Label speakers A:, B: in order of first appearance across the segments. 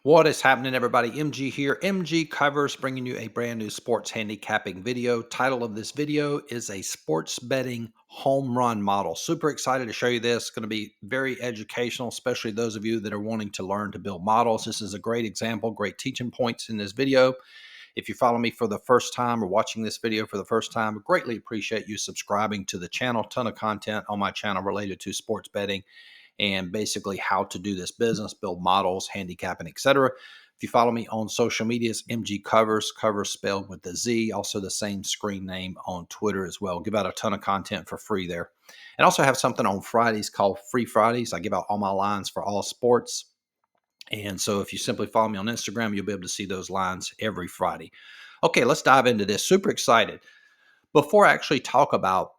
A: What is happening, everybody? MG here. MG Covers bringing you a brand new sports handicapping video. Title of this video is a sports betting home run model. Super excited to show you this. It's going to be very educational, especially those of you that are wanting to learn to build models. This is a great example, great teaching points in this video. If you follow me for the first time or watching this video for the first time, I greatly appreciate you subscribing to the channel. Ton of content on my channel related to sports betting and basically how to do this business, build models, handicapping, etc. If you follow me on social medias, MG Covers, covers spelled with the Z, also the same screen name on Twitter as well. Give out a ton of content for free there. And also have something on Fridays called Free Fridays. I give out all my lines for all sports. And so if you simply follow me on Instagram, you'll be able to see those lines every Friday. Okay, let's dive into this. Super excited. Before I actually talk about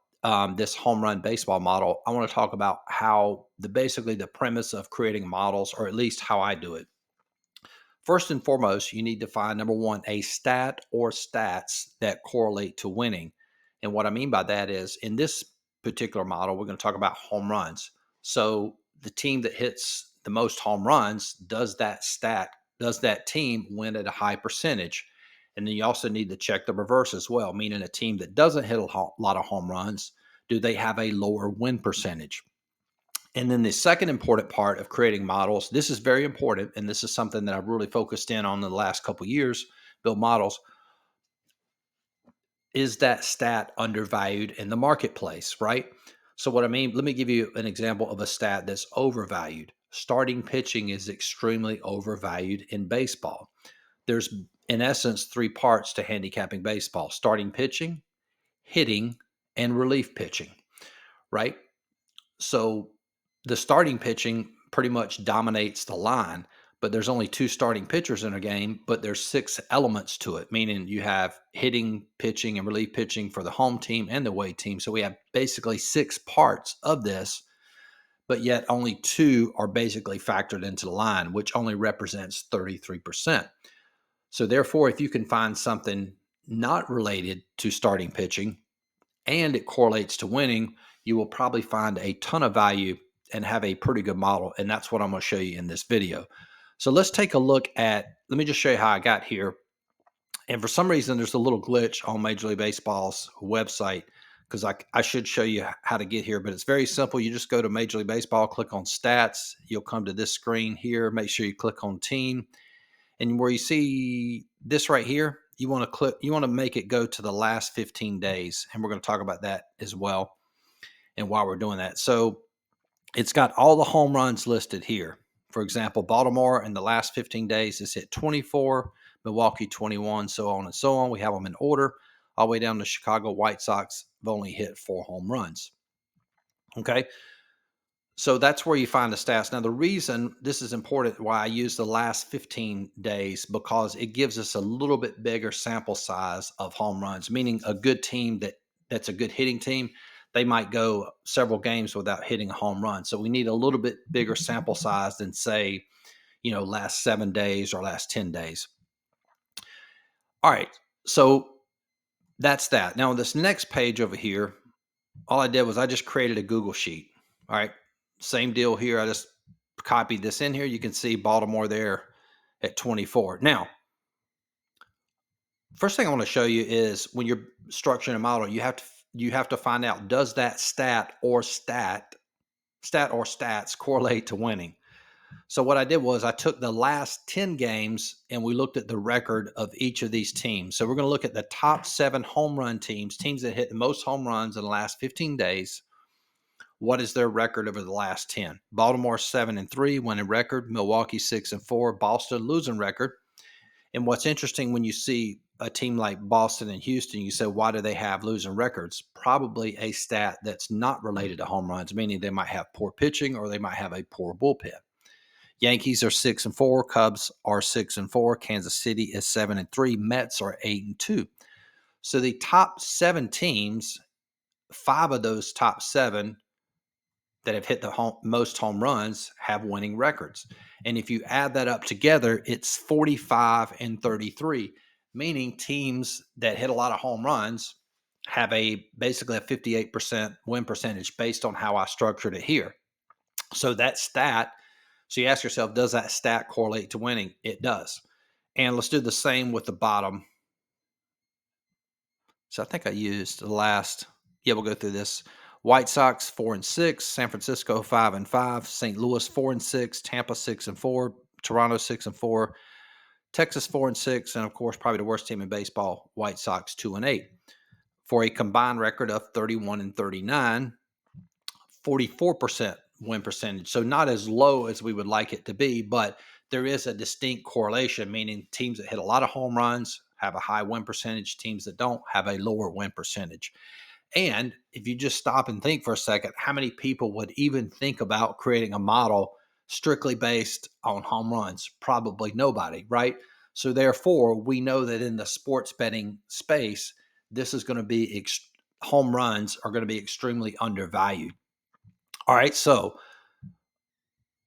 A: this home run baseball model, I want to talk about how basically the premise of creating models, or at least how I do it. First and foremost, you need to find, number one, a stat or stats that correlate to winning. And what I mean by that is, in this particular model, we're going to talk about home runs. So the team that hits the most home runs, does that team win at a high percentage? And then you also need to check the reverse as well, meaning a team that doesn't hit a lot of home runs, do they have a lower win percentage? And then the second important part of creating models, this is very important, and this is something that I've really focused in on the last couple of years, build models. Is that stat undervalued in the marketplace, right? So what I mean, let me give you an example of a stat that's overvalued. Starting pitching is extremely overvalued in baseball. There's, in essence, three parts to handicapping baseball: starting pitching, hitting, and relief pitching, right? So the starting pitching pretty much dominates the line, but there's only two starting pitchers in a game, but there's six elements to it, meaning you have hitting, pitching, and relief pitching for the home team and the away team. So we have basically six parts of this, but yet only two are basically factored into the line, which only represents 33%. So therefore, if you can find something not related to starting pitching and it correlates to winning, you will probably find a ton of value and have a pretty good model. And that's what I'm going to show you in this video. So let's take a look at, let me just show you how I got here. And for some reason, there's a little glitch on Major League Baseball's website, because I should show you how to get here, but it's very simple. You just go to Major League Baseball, click on stats. You'll come to this screen here. Make sure you click on team. And where you see this right here, you want to make it go to the last 15 days. And we're going to talk about that as well and why we're doing that. So it's got all the home runs listed here. For example, Baltimore in the last 15 days has hit 24, Milwaukee 21, so on and so on. We have them in order all the way down to Chicago White Sox have only hit 4 home runs. Okay. So that's where you find the stats. Now, the reason this is important, why I use the last 15 days, because it gives us a little bit bigger sample size of home runs, meaning a good team that's a good hitting team, they might go several games without hitting a home run. So we need a little bit bigger sample size than, say, last 7 days or last 10 days. All right. So that's that. Now, this next page over here, all I did was I just created a Google sheet. All right. Same deal here. I just copied this in here. You can see Baltimore there at 24. Now, first thing I want to show you is when you're structuring a model, you have to find out, does that stat or stats correlate to winning? So what I did was I took the last 10 games and we looked at the record of each of these teams. So we're going to look at the top 7 home run teams that hit the most home runs in the last 15 days. What is their record over the last 10? Baltimore 7-3, winning record. Milwaukee 6-4, Boston losing record. And what's interesting, when you see a team like Boston and Houston, you say, why do they have losing records? Probably a stat that's not related to home runs, meaning they might have poor pitching or they might have a poor bullpen. Yankees are 6-4, Cubs are 6-4, Kansas City is 7-3, Mets are 8-2. So the top 7 teams, 5 of those top 7 that have hit the most home runs have winning records. And if you add that up together, it's 45-33, meaning teams that hit a lot of home runs have basically a 58% win percentage based on how I structured it here. So that stat So you ask yourself, does that stat correlate to winning? It does. And let's do the same with the bottom. So I think I used the last. Yeah, we'll go through this. White Sox 4-6, San Francisco 5-5, St. Louis 4-6, Tampa 6-4, Toronto 6-4, Texas 4-6, and of course, probably the worst team in baseball, White Sox 2-8, for a combined record of 31-39, 44% win percentage. So not as low as we would like it to be, but there is a distinct correlation, meaning teams that hit a lot of home runs have a high win percentage, teams that don't have a lower win percentage. And if you just stop and think for a second, how many people would even think about creating a model strictly based on home runs? Probably nobody, right? So therefore, we know that in the sports betting space, this is going to be home runs are going to be extremely undervalued. All right, so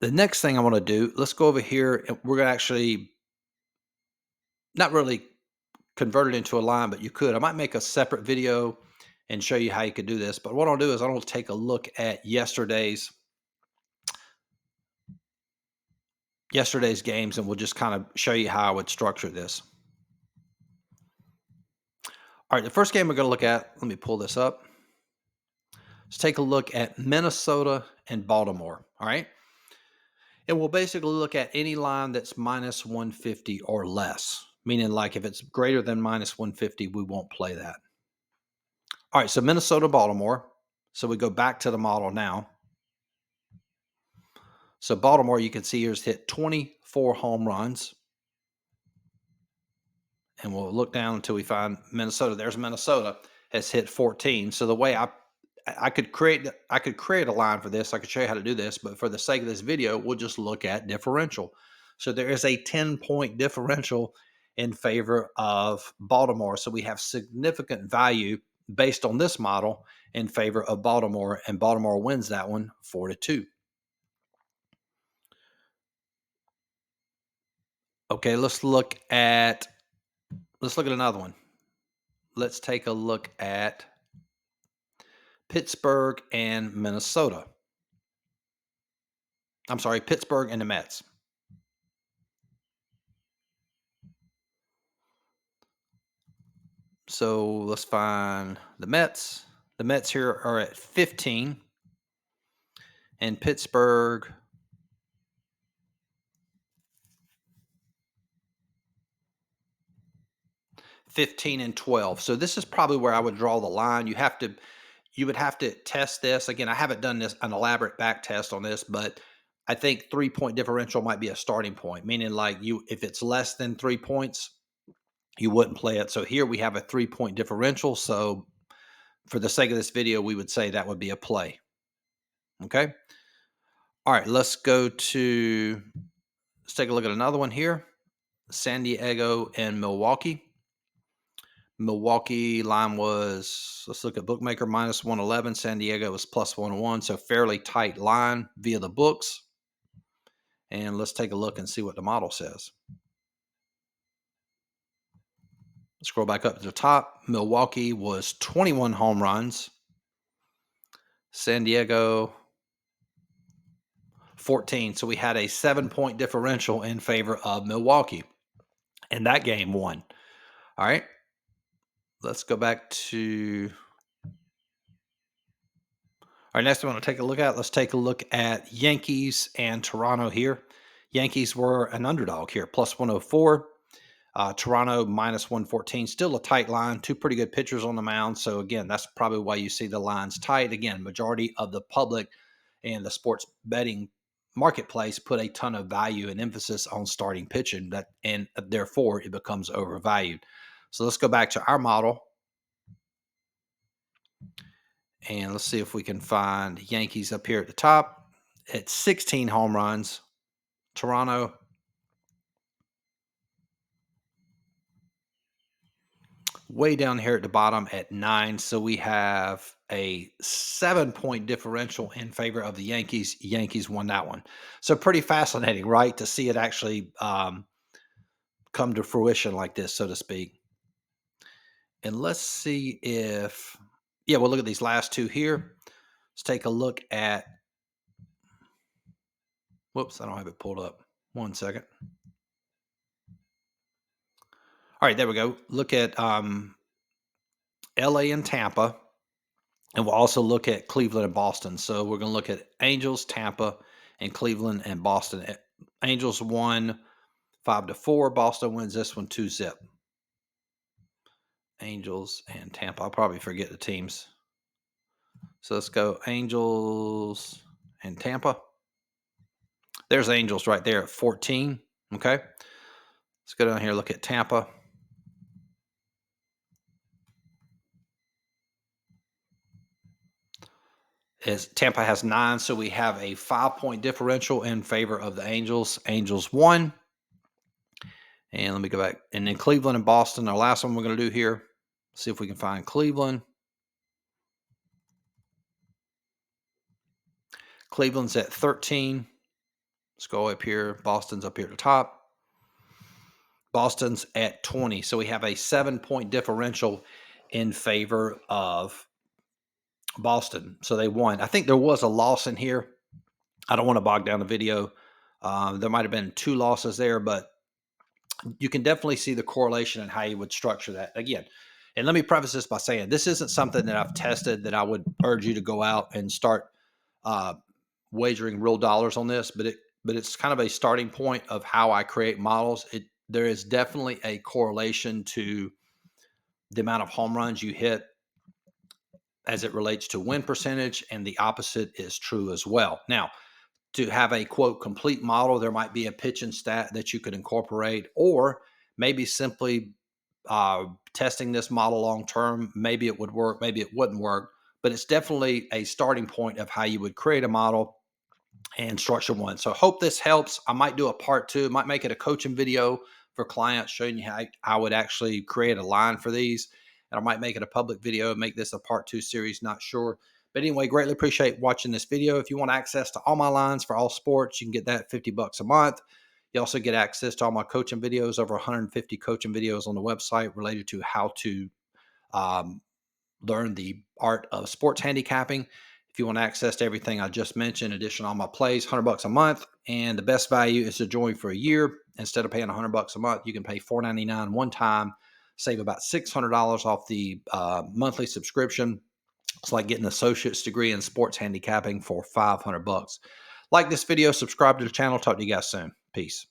A: the next thing I want to do, let's go over here and we're going to actually not really convert it into a line, but you could. I might make a separate video and show you how you could do this. But what I'll do is I'll take a look at yesterday's games and we'll just kind of show you how I would structure this. All right, the first game we're going to look at, let me pull this up. Let's take a look at Minnesota and Baltimore. All right. And we'll basically look at any line that's minus 150 or less, meaning like if it's greater than minus 150, we won't play that. All right, so Minnesota, Baltimore. So we go back to the model now. So Baltimore, you can see here, has hit 24 home runs. And we'll look down until we find Minnesota. There's Minnesota, has hit 14. So the way I could create a line for this. I could show you how to do this, but for the sake of this video, we'll just look at differential. So there is a 10-point differential in favor of Baltimore. So we have significant value based on this model in favor of Baltimore, and Baltimore wins that one 4-2. Okay, let's look at another one. Let's take a look at Pittsburgh and Minnesota. I'm sorry, Pittsburgh and the Mets. So let's find the Mets. The Mets here are at 15, and Pittsburgh (15-12). So this is probably where I would draw the line. You would have to test this. Again, I haven't done an elaborate back test on this, but I think 3-point differential might be a starting point, meaning like if it's less than 3 points, you wouldn't play it. So here we have a 3-point differential. So for the sake of this video, we would say that would be a play. Okay. All right, let's take a look at another one here. San Diego and Milwaukee. Milwaukee line was, let's look at bookmaker, minus 111. San Diego was plus 101. So fairly tight line via the books. And let's take a look and see what the model says. Scroll back up to the top. Milwaukee was 21 home runs. San Diego 14. So we had a 7-point differential in favor of Milwaukee. And that game won. All right. Let's go back to our next one. Let's take a look at Yankees and Toronto here. Yankees were an underdog here, plus 104. Toronto minus 114. Still a tight line. Two pretty good pitchers on the mound. So again, that's probably why you see the lines tight. Again, majority of the public and the sports betting marketplace put a ton of value and emphasis on starting pitching, and therefore it becomes overvalued. So let's go back to our model. And let's see if we can find Yankees up here at the top at 16 home runs. Toronto way down here at the bottom at 9. So we have a 7-point differential in favor of the Yankees. Yankees won that one. So pretty fascinating, right? To see it actually come to fruition like this, so to speak. And let's see if, we'll look at these last two here. Let's take a look at Whoops, I don't have it pulled up. 1 second. All right, there we go. Look at LA and Tampa, and we'll also look at Cleveland and Boston. So we're going to look at Angels, Tampa, and Cleveland and Boston. Angels won 5-4. Boston wins this one 2-0. Angels and Tampa. I'll probably forget the teams. So let's go Angels and Tampa. There's Angels right there at 14. Okay. Let's go down here, look at Tampa. Tampa has 9, so we have a 5-point differential in favor of the Angels. Angels won. And let me go back. And then Cleveland and Boston, our last one we're going to do here. See if we can find Cleveland. Cleveland's at 13. Let's go up here. Boston's up here at the top. Boston's at 20. So we have a 7-point differential in favor of Boston. So they won. I think there was a loss in here. I don't want to bog down the video. There might have been 2 losses there, but you can definitely see the correlation and how you would structure that. Again, and let me preface this by saying this isn't something that I've tested that I would urge you to go out and start uh, wagering real dollars on this, but it's kind of a starting point of how I create models. There is definitely a correlation to the amount of home runs you hit as it relates to win percentage, and the opposite is true as well. Now, to have a quote complete model, there might be a pitch and stat that you could incorporate, or maybe simply testing this model long term. Maybe it would work, maybe it wouldn't work, but it's definitely a starting point of how you would create a model and structure one. So hope this helps. I might do a part 2, might make it a coaching video for clients showing you how I would actually create a line for these. And I might make it a public video, make this a part 2 series, not sure. But anyway, greatly appreciate watching this video. If you want access to all my lines for all sports, you can get that $50 a month. You also get access to all my coaching videos, over 150 coaching videos on the website related to how to um, learn the art of sports handicapping. If you want access to everything I just mentioned, addition all my plays, $100 a month. And the best value is to join for a year. Instead of paying $100 a month, you can pay $4.99 one time, save about $600 off the monthly subscription. It's like getting an associate's degree in sports handicapping for $500. Like this video, subscribe to the channel. Talk to you guys soon. Peace.